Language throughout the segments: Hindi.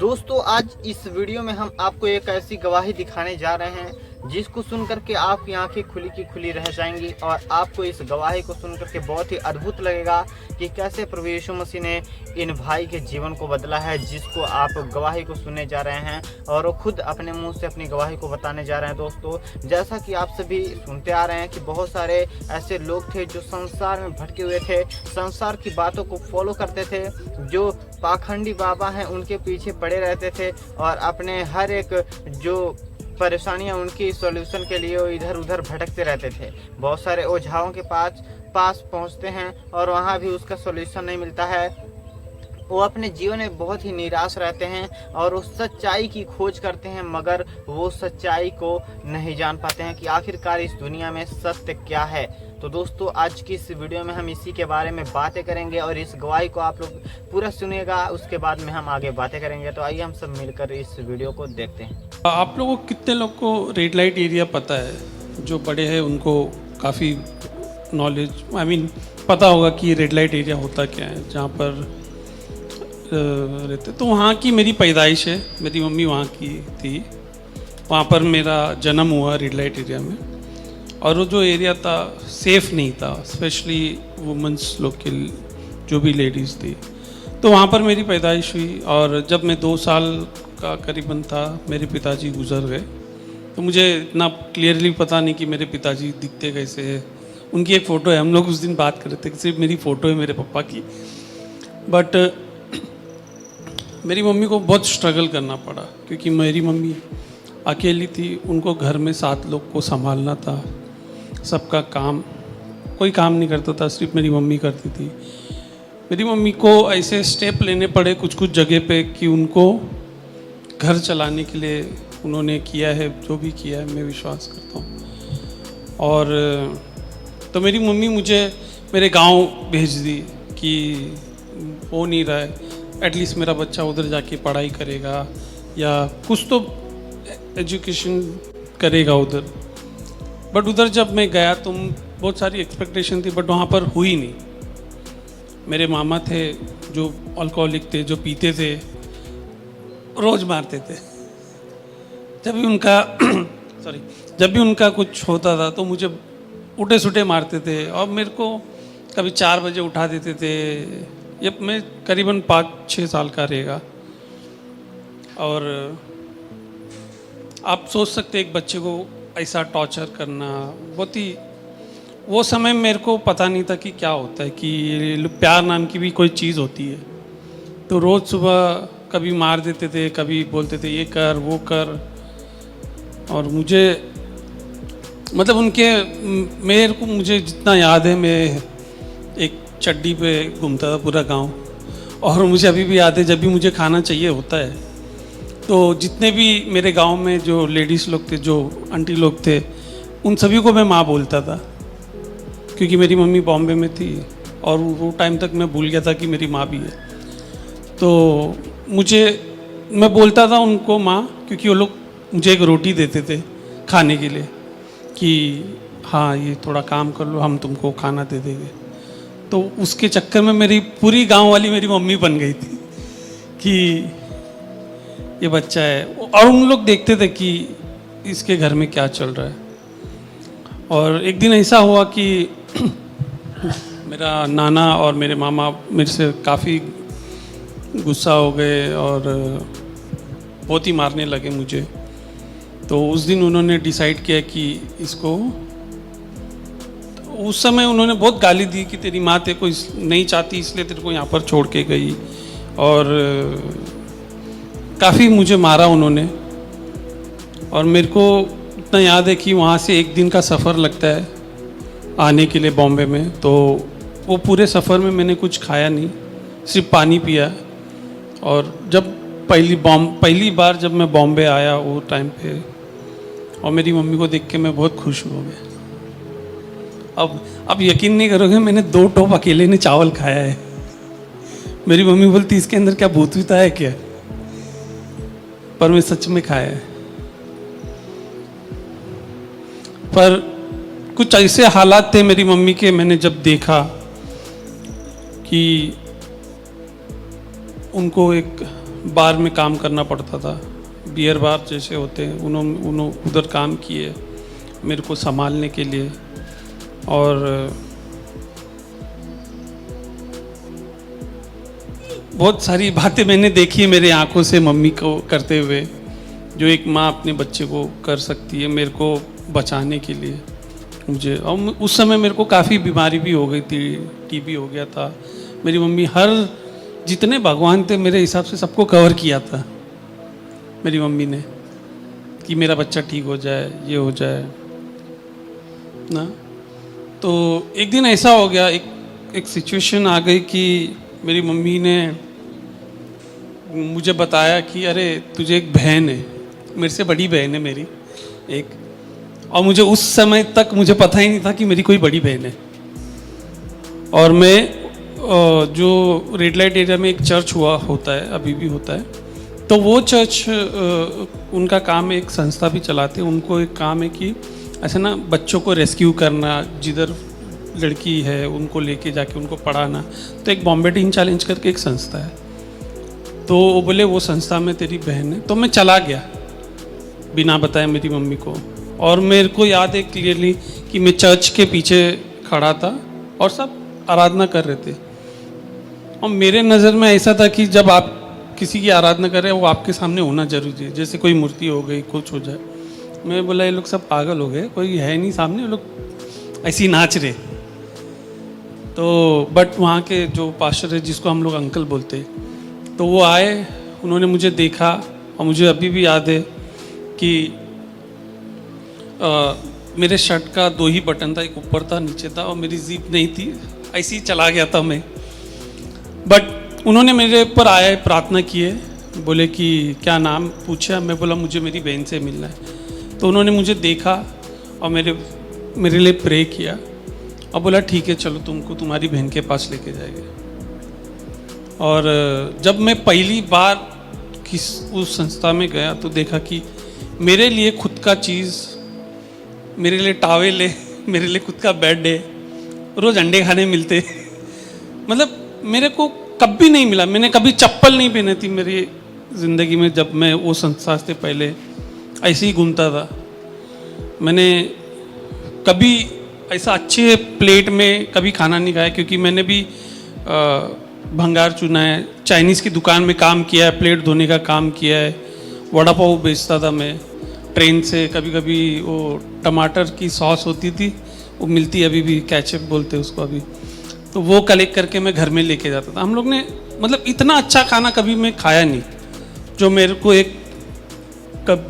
दोस्तों आज इस वीडियो में हम आपको एक ऐसी गवाही दिखाने जा रहे हैं जिसको सुनकर के आपकी आंखें खुली की खुली रह जाएंगी और आपको इस गवाही को सुनकर के बहुत ही अद्भुत लगेगा कि कैसे प्रभु यीशु मसीह ने इन भाई के जीवन को बदला है, जिसको आप गवाही को सुनने जा रहे हैं और वो खुद अपने मुंह से अपनी गवाही को बताने जा रहे हैं। दोस्तों जैसा कि आप सभी सुनते आ रहे हैं कि बहुत सारे ऐसे लोग थे जो संसार में भटके हुए थे, संसार की बातों को फॉलो करते थे, जो पाखंडी बाबा हैं उनके पीछे पड़े रहते थे और अपने हर एक जो परेशानियां उनकी सॉल्यूशन के लिए वो इधर उधर भटकते रहते थे। बहुत सारे ओझाओं के पास पहुंचते हैं और वहां भी उसका सॉल्यूशन नहीं मिलता है। वो अपने जीवन में बहुत ही निराश रहते हैं और उस सच्चाई की खोज करते हैं, मगर वो सच्चाई को नहीं जान पाते हैं कि आखिरकार इस दुनिया में सत्य क्या है। तो दोस्तों आज की इस वीडियो में हम इसी के बारे में बातें करेंगे और इस गवाही को आप लोग पूरा सुनिएगा, उसके बाद में हम आगे बातें करेंगे। तो आइए हम सब मिलकर इस वीडियो को देखते हैं। आप लोगों को कितने लोग को रेड लाइट एरिया पता है? जो बड़े हैं उनको काफ़ी नॉलेज पता होगा कि रेड लाइट एरिया होता क्या है, जहाँ पर रहते। तो वहाँ की मेरी पैदाइश है, मेरी मम्मी वहाँ की थी, वहाँ पर मेरा जन्म हुआ रेड लाइट एरिया में। और वो जो एरिया था सेफ़ नहीं था, स्पेशली वुमेंस लोग के, जो भी लेडीज़ थी। तो वहाँ पर मेरी पैदाइश हुई और जब मैं 2 साल का करीबन था मेरे पिताजी गुजर गए। तो मुझे इतना क्लियरली पता नहीं कि मेरे पिताजी दिखते कैसे हैं। उनकी एक फ़ोटो है, हम लोग उस दिन बात कर रहे थे कि सिर्फ मेरी फ़ोटो है मेरे पापा की। बट मेरी मम्मी को बहुत स्ट्रगल करना पड़ा क्योंकि मेरी मम्मी अकेली थी, उनको घर में 7 लोग को संभालना था, सबका काम, कोई काम नहीं करता था, सिर्फ मेरी मम्मी करती थी। मेरी मम्मी को ऐसे स्टेप लेने पड़े कुछ कुछ जगह पे कि उनको घर चलाने के लिए उन्होंने किया है, जो भी किया है मैं विश्वास करता हूँ। और तो मेरी मम्मी मुझे मेरे गांव भेज दी कि हो नहीं रहा है, एटलीस्ट मेरा बच्चा उधर जाके पढ़ाई करेगा या कुछ तो एजुकेशन करेगा उधर। बट उधर जब मैं गया तो बहुत सारी एक्सपेक्टेशन थी, बट वहाँ पर हुई नहीं। मेरे मामा थे जो अल्कोहलिक थे, जो पीते थे, रोज़ मारते थे। जब भी उनका कुछ होता था तो मुझे उठे सुटे मारते थे और मेरे को कभी 4 बजे उठा देते थे। ये मैं करीबन 5-6 साल का रहेगा। और आप सोच सकते एक बच्चे को ऐसा टॉर्चर करना, बहुत ही, वो समय मेरे को पता नहीं था कि क्या होता है, कि प्यार नाम की भी कोई चीज़ होती है। तो रोज़ सुबह कभी मार देते थे, कभी बोलते थे ये कर वो कर। और मुझे मुझे जितना याद है, मैं एक चड्डी पे घूमता था पूरा गांव। और मुझे अभी भी याद है जब भी मुझे खाना चाहिए होता है तो जितने भी मेरे गांव में जो लेडीज़ लोग थे, जो आंटी लोग थे, उन सभी को मैं माँ बोलता था क्योंकि मेरी मम्मी बॉम्बे में थी और वो टाइम तक मैं भूल गया था कि मेरी माँ भी है। तो मैं बोलता था उनको माँ, क्योंकि वो लोग मुझे एक रोटी देते थे खाने के लिए कि हाँ ये थोड़ा काम कर लो, हम तुमको खाना दे देंगे। तो उसके चक्कर में मेरी पूरी गांव वाली मेरी मम्मी बन गई थी कि ये बच्चा है। और उन लोग देखते थे कि इसके घर में क्या चल रहा है। और एक दिन ऐसा हुआ कि मेरा नाना और मेरे मामा मेरे से काफ़ी गुस्सा हो गए और बहुत ही मारने लगे मुझे। तो उस दिन उन्होंने डिसाइड किया कि इसको, उस समय उन्होंने बहुत गाली दी कि तेरी माँ तेरे को नहीं चाहती इसलिए तेरे को यहाँ पर छोड़ के गई। और काफ़ी मुझे मारा उन्होंने। और मेरे को इतना याद है कि वहाँ से 1 दिन का सफ़र लगता है आने के लिए बॉम्बे में। तो वो पूरे सफ़र में मैंने कुछ खाया नहीं, सिर्फ पानी पिया। और जब पहली बार जब मैं बॉम्बे आया वो टाइम पे, और मेरी मम्मी को देख के मैं बहुत खुश हो गया। अब यकीन नहीं करोगे, मैंने 2 टोप अकेले ने चावल खाया है। मेरी मम्मी बोलती इसके अंदर क्या भूत भूता है क्या, पर मैं सच में खाया है। पर कुछ ऐसे हालात थे मेरी मम्मी के, मैंने जब देखा कि उनको एक बार में काम करना पड़ता था, बियर बार जैसे होते हैं, उन्होंने उधर काम किए मेरे को संभालने के लिए। और बहुत सारी बातें मैंने देखी है मेरे आंखों से मम्मी को करते हुए, जो एक माँ अपने बच्चे को कर सकती है मेरे को बचाने के लिए मुझे। और उस समय मेरे को काफ़ी बीमारी भी हो गई थी, टीबी हो गया था। मेरी मम्मी हर जितने भगवान थे मेरे हिसाब से सबको कवर किया था मेरी मम्मी ने, कि मेरा बच्चा ठीक हो जाए, ये हो जाए ना। तो एक दिन ऐसा हो गया, एक सिचुएशन आ गई कि मेरी मम्मी ने मुझे बताया कि अरे तुझे एक बहन है, मेरे से बड़ी बहन है मेरी एक, और मुझे उस समय तक मुझे पता ही नहीं था कि मेरी कोई बड़ी बहन है। और मैं जो रेड लाइट एरिया में एक चर्च होता है, अभी भी होता है, तो वो चर्च उनका काम है, एक संस्था भी चलाते हैं। उनको एक काम है कि ऐसा ना बच्चों को रेस्क्यू करना, जिधर लड़की है उनको लेके जाके उनको पढ़ाना। तो एक बॉम्बे टीन चैलेंज करके एक संस्था है, तो वो बोले वो संस्था में तेरी बहन है। तो मैं चला गया बिना बताए मेरी मम्मी को। और मेरे को याद है क्लियरली कि मैं चर्च के पीछे खड़ा था और सब आराधना कर रहे थे। और मेरे नज़र में ऐसा था कि जब आप किसी की आराधना कर रहे हैं वो आपके सामने होना जरूरी है, जैसे कोई मूर्ति हो गई, कुछ हो जाए। मैं बोला ये लोग सब पागल हो गए, कोई है नहीं सामने, वो लोग ऐसे ही नाच रहे। तो बट वहाँ के जो पास्टर है, जिसको हम लोग अंकल बोलते, तो वो आए, उन्होंने मुझे देखा। और मुझे अभी भी याद है कि मेरे शर्ट का 2 ही बटन था, एक ऊपर था, नीचे था, और मेरी जीप नहीं थी, ऐसे ही चला गया था मैं। बट उन्होंने मेरे ऊपर आए, प्रार्थना किए, बोले कि क्या नाम पूछा। मैं बोला मुझे मेरी बहन से मिलना है। तो उन्होंने मुझे देखा और मेरे लिए प्रे किया और बोला ठीक है चलो तुमको तुम्हारी बहन के पास लेके जाएंगे। और जब मैं पहली बार उस संस्था में गया तो देखा कि मेरे लिए खुद का चीज़, मेरे लिए टावेल है, मेरे लिए खुद का बेड है, रोज़ अंडे खाने मिलते मतलब मेरे को कभी नहीं मिला। मैंने कभी चप्पल नहीं पहनी थी मेरी ज़िंदगी में। जब मैं वो संस्था से पहले ऐसे ही घूमता था, मैंने कभी ऐसा अच्छे प्लेट में कभी खाना नहीं खाया, क्योंकि मैंने भी भंगार चुना है, चाइनीज़ की दुकान में काम किया है, प्लेट धोने का काम किया है, वड़ा पाव बेचता था मैं ट्रेन से। कभी कभी वो टमाटर की सॉस होती थी, वो मिलती है अभी भी, केचप बोलते हैं उसको अभी, तो वो कलेक्ट करके मैं घर में लेके जाता था। हम लोग ने मतलब इतना अच्छा खाना कभी मैं खाया नहीं जो मेरे को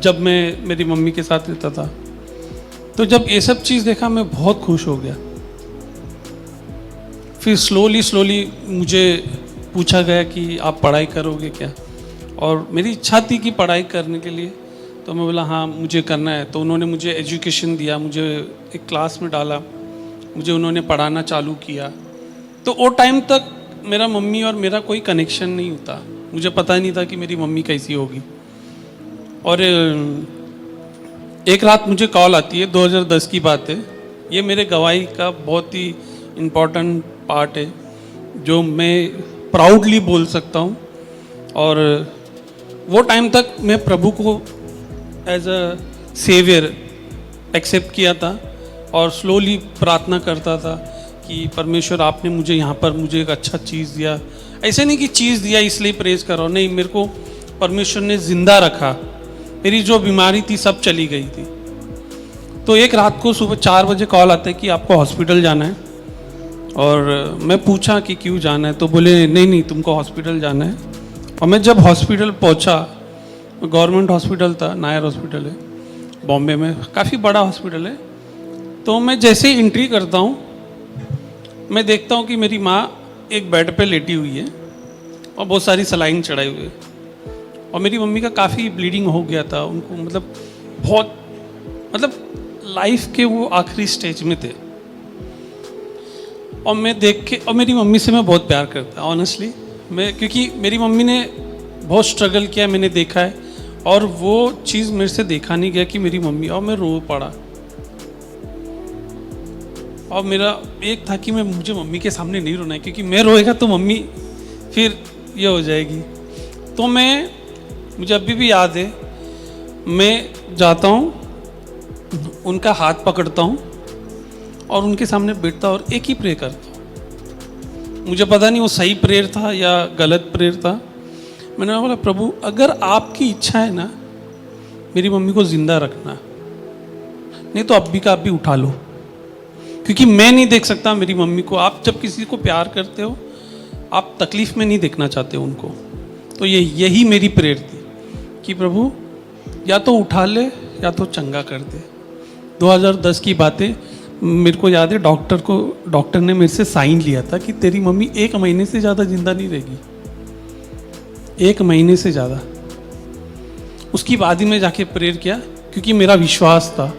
जब मैं मेरी मम्मी के साथ रहता था। तो जब ये सब चीज़ देखा मैं बहुत खुश हो गया। फिर स्लोली मुझे पूछा गया कि आप पढ़ाई करोगे क्या, और मेरी इच्छा थी कि पढ़ाई करने के लिए। तो मैं बोला हाँ मुझे करना है। तो उन्होंने मुझे एजुकेशन दिया, मुझे एक क्लास में डाला, मुझे उन्होंने पढ़ाना चालू किया। तो वो टाइम तक मेरा मम्मी और मेरा कोई कनेक्शन नहीं होता, मुझे पता नहीं था कि मेरी मम्मी कैसी होगी। और एक रात मुझे कॉल आती है, 2010 की बात है, ये मेरे गवाही का बहुत ही इम्पोर्टेंट पार्ट है जो मैं प्राउडली बोल सकता हूँ। और वो टाइम तक मैं प्रभु को एज अ सेवियर एक्सेप्ट किया था और स्लोली प्रार्थना करता था कि परमेश्वर आपने मुझे यहाँ पर मुझे एक अच्छा चीज़ दिया। ऐसे नहीं कि चीज़ दिया इसलिए प्रेज कर रहा हूँ, नहीं, मेरे को परमेश्वर ने जिंदा रखा, मेरी जो बीमारी थी सब चली गई थी। तो एक रात को सुबह 4 बजे कॉल आता है कि आपको हॉस्पिटल जाना है। और मैं पूछा कि क्यों जाना है, तो बोले नहीं तुमको हॉस्पिटल जाना है। और मैं जब हॉस्पिटल पहुंचा, गवर्नमेंट हॉस्पिटल था, नायर हॉस्पिटल है बॉम्बे में, काफ़ी बड़ा हॉस्पिटल है। तो मैं जैसे ही एंट्री करता हूँ मैं देखता हूँ कि मेरी माँ एक बेड पे लेटी हुई है और बहुत सारी सलाइन चढ़ाई हुई है। और मेरी मम्मी का काफ़ी ब्लीडिंग हो गया था, उनको मतलब बहुत लाइफ के वो आखिरी स्टेज में थे। और मैं देख के, और मेरी मम्मी से मैं बहुत प्यार करता ऑनेस्टली, क्योंकि मेरी मम्मी ने बहुत स्ट्रगल किया, मैंने देखा है। और वो चीज़ मेरे से देखा नहीं गया कि मेरी मम्मी, और मैं रो पड़ा। और मेरा एक था कि मुझे मम्मी के सामने नहीं रोना है, क्योंकि मैं रोएगा तो मम्मी फिर ये हो जाएगी। तो मुझे अभी भी याद है, मैं जाता हूँ, उनका हाथ पकड़ता हूँ और उनके सामने बैठता और एक ही प्रे करता हूँ। मुझे पता नहीं वो सही प्रेयर था या गलत प्रेयर था। मैंने बोला, प्रभु अगर आपकी इच्छा है ना मेरी मम्मी को जिंदा रखना, नहीं तो अभी का अभी उठा लो, क्योंकि मैं नहीं देख सकता मेरी मम्मी को। आप जब किसी को प्यार करते हो आप तकलीफ में नहीं देखना चाहते उनको। तो यही मेरी प्रेयर थी कि प्रभु या तो उठा ले या तो चंगा कर दे। 2010 की बातें मेरे को याद है, डॉक्टर ने मेरे से साइन लिया था कि तेरी मम्मी 1 महीने से ज़्यादा जिंदा नहीं रहेगी, 1 महीने से ज़्यादा। उसकी बाद ही में जाके प्रेयर किया, क्योंकि मेरा विश्वास था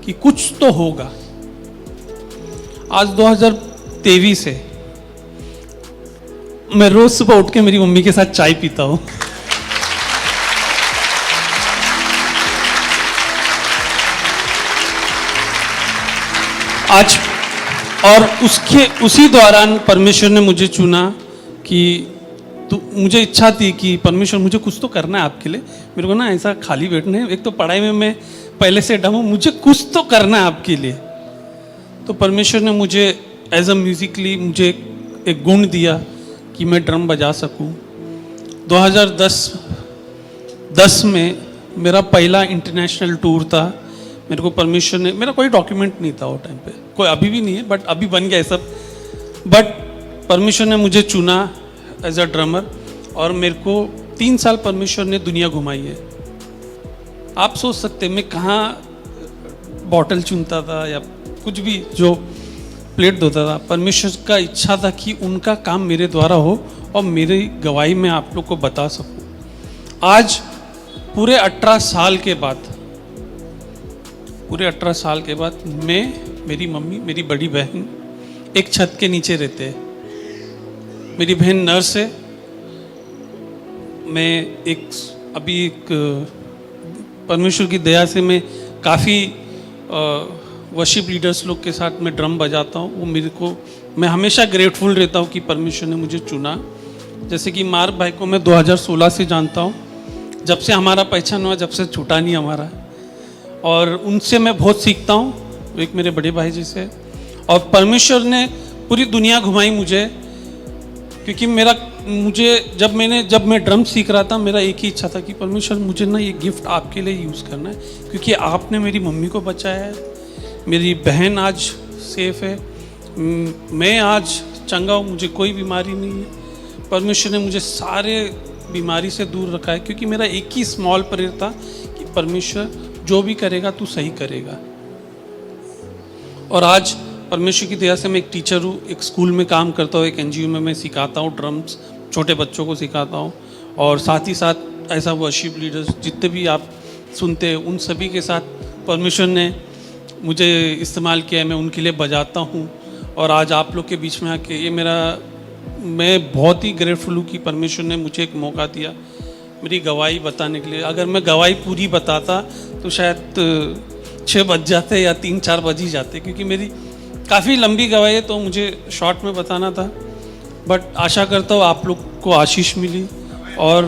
कि कुछ तो होगा। आज 2023 है, मैं रोज सुबह उठ के मेरी मम्मी के साथ चाय पीता हूँ। आज और उसी दौरान परमेश्वर ने मुझे चुना कि मुझे इच्छा थी कि परमेश्वर मुझे कुछ तो करना है आपके लिए। मेरे को ना ऐसा खाली बैठने, एक तो पढ़ाई में मैं पहले से डम हूँ, मुझे कुछ तो करना है आपके लिए। तो परमेश्वर ने मुझे एज अ म्यूजिकली मुझे एक गुण दिया कि मैं ड्रम बजा सकूं। 2010 में मेरा पहला इंटरनेशनल टूर था। मेरे को परमेश्वर ने, मेरा कोई डॉक्यूमेंट नहीं था वो टाइम पे, कोई अभी भी नहीं है, बट अभी बन गया है सब। बट परमेश्वर ने मुझे चुना एज अ ड्रमर, और मेरे को 3 साल परमेश्वर ने दुनिया घुमाई है। आप सोच सकते मैं कहाँ बॉटल चुनता था या कुछ भी जो प्लेट धोता था। परमेश्वर का इच्छा था कि उनका काम मेरे द्वारा हो और मेरी गवाही में आप लोग को बता सकूं। आज पूरे 18 साल के बाद मैं, मेरी मम्मी, मेरी बड़ी बहन एक छत के नीचे रहते हैं। मेरी बहन नर्स है, मैं अभी परमेश्वर की दया से मैं काफ़ी वर्शिप लीडर्स लोग के साथ मैं ड्रम बजाता हूँ। वो मैं हमेशा ग्रेटफुल रहता हूँ कि परमेश्वर ने मुझे चुना। जैसे कि मार्क भाई को मैं 2016 से जानता हूँ, जब से हमारा पहचान हुआ, जब से छूटा नहीं हमारा, और उनसे मैं बहुत सीखता हूँ, एक मेरे बड़े भाई जी से। और परमेश्वर ने पूरी दुनिया घुमाई मुझे, क्योंकि जब मैं ड्रम सीख रहा था, मेरा एक ही इच्छा था कि परमेश्वर मुझे ना ये गिफ्ट आपके लिए यूज़ करना है, क्योंकि आपने मेरी मम्मी को बचाया है, मेरी बहन आज सेफ है, मैं आज चंगा हूँ, मुझे कोई बीमारी नहीं है। परमेश्वर ने मुझे सारे बीमारी से दूर रखा है, क्योंकि मेरा एक ही स्मॉल प्रेयर था कि परमेश्वर जो भी करेगा तू सही करेगा। और आज परमेश्वर की दया से मैं एक टीचर हूँ, एक स्कूल में काम करता हूँ, एक एनजीओ में मैं सिखाता हूँ ड्रम्स, छोटे बच्चों को सिखाता हूँ। और साथ ही साथ ऐसा वर्शिप लीडर्स जितने भी आप सुनते हैं उन सभी के साथ परमेश्वर ने मुझे इस्तेमाल किया है, मैं उनके लिए बजाता हूँ। और आज आप लोग के बीच में आके मैं बहुत ही ग्रेटफुल हूँ कि परमेश्वर ने मुझे एक मौका दिया मेरी गवाही बताने के लिए। अगर मैं गवाही पूरी बताता तो शायद 6 बज जाते या 3-4 बज ही जाते, क्योंकि मेरी काफ़ी लंबी गवाही है, तो मुझे शॉर्ट में बताना था। बट आशा करता हूँ आप लोग को आशीष मिली, और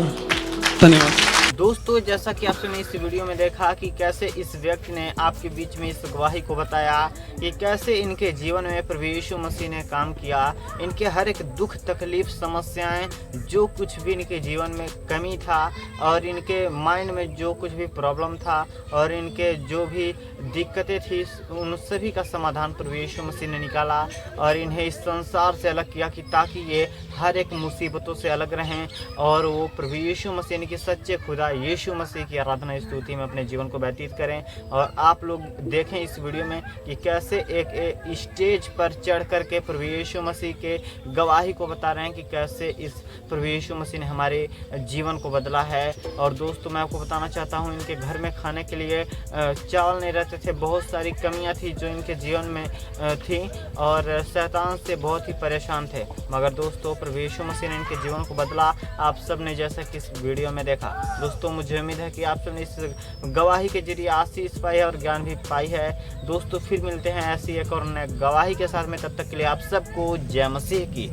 धन्यवाद। दोस्तों, जैसा कि आपने इस वीडियो में देखा कि कैसे इस व्यक्ति ने आपके बीच में इस गवाही को बताया कि कैसे इनके जीवन में प्रभु यीशु मसीह ने काम किया। इनके हर एक दुख, तकलीफ, समस्याएं, जो कुछ भी इनके जीवन में कमी था और इनके माइंड में जो कुछ भी प्रॉब्लम था और इनके जो भी दिक्कतें थी, उन सभी का समाधान प्रभु यीशु मसीह ने निकाला और इन्हें इस संसार से अलग किया, कि ताकि ये हर एक मुसीबतों से अलग रहें और वो प्रभु यीशु मसीह के सच्चे खुदा यीशु मसीह की आराधना स्तुति में अपने जीवन को व्यतीत करें। और आप लोग देखें इस वीडियो में कि कैसे एक स्टेज पर चढ़ करके प्रभु यीशु मसीह के गवाही को बता रहे हैं कि कैसे इस प्रभु यीशु मसीह ने हमारे जीवन को बदला है। और दोस्तों, मैं आपको बताना चाहता हूँ, इनके घर में खाने के लिए चावल नहीं रहते थे, बहुत सारी कमियाँ थी जो इनके जीवन में थी और शैतान से बहुत ही परेशान थे। मगर दोस्तों, प्रभु यीशु मसीह ने इनके जीवन को बदला, आप सब ने जैसा कि इस वीडियो में देखा। दोस्तों, मुझे उम्मीद है कि आप सब ने इस गवाही के जरिए आशीष पाई है और ज्ञान भी पाई है। दोस्तों, फिर मिलते हैं ऐसी एक और नई गवाही के साथ में, तब तक के लिए आप सबको जय मसीह की।